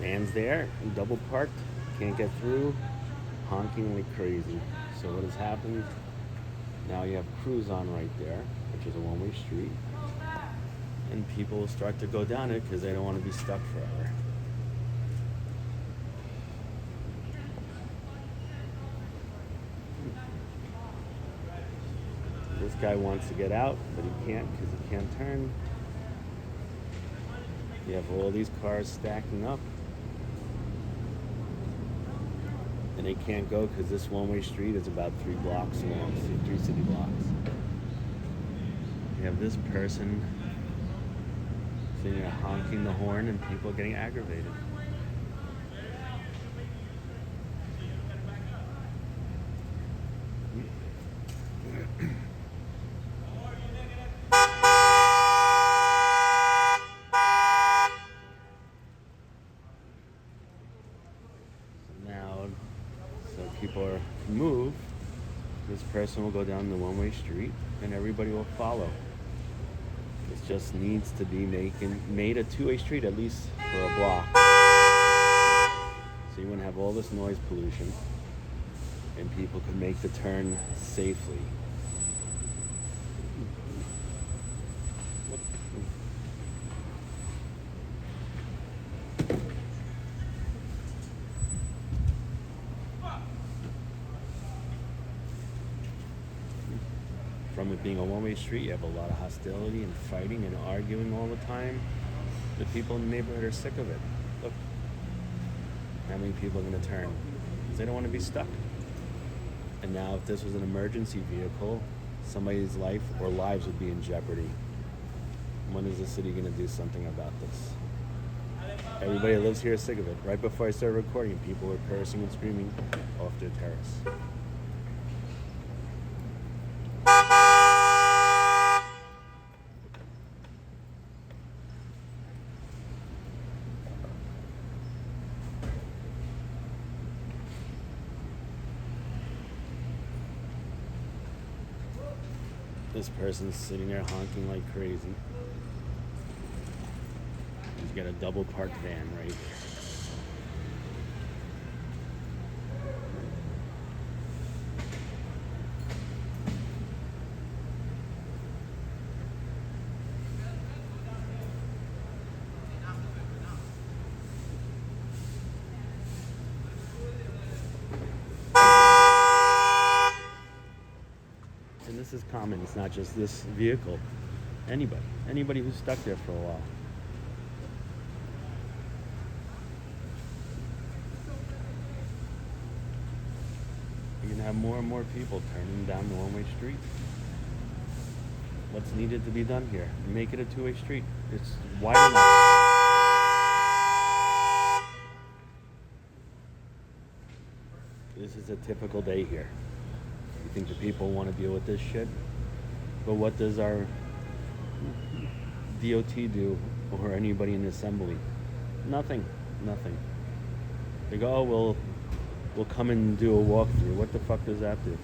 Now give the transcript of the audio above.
Van's there, double parked, can't get through, honking like crazy. So what has happened? Now you have Curzon right there, which is a one-way street, and people will start to go down it because they don't want to be stuck forever. This guy wants to get out, but he can't because he can't turn. You have all these cars stacking up, and they can't go because this one-way street is about 3 blocks long, 3 city blocks. You have this person sitting there honking the horn, and people getting aggravated. So people are move. This person will go down the one-way street, and everybody will follow. This just needs to be made a 2-way street at least for a block, so you wouldn't have all this noise pollution, and people could make the turn safely. From it being a one-way street, you have a lot of hostility and fighting and arguing all the time. The people in the neighborhood are sick of it. Look, how many people are going to turn? Because they don't want to be stuck. And now if this was an emergency vehicle, somebody's life or lives would be in jeopardy. When is the city going to do something about this? Everybody that lives here is sick of it. Right before I started recording, people were cursing and screaming off their terrace. This person's sitting there honking like crazy. He's got a double parked van right here. And this is common. It's not just this vehicle. Anybody who's stuck there for a while. You're gonna have more and more people turning down the one-way street. What's needed to be done here? Make it a 2-way street. It's wide enough. This is a typical day here. You think the people want to deal with this shit? But what does our DOT do, or anybody in the assembly? Nothing. They go, oh, we'll come and do a walkthrough. What the fuck does that do?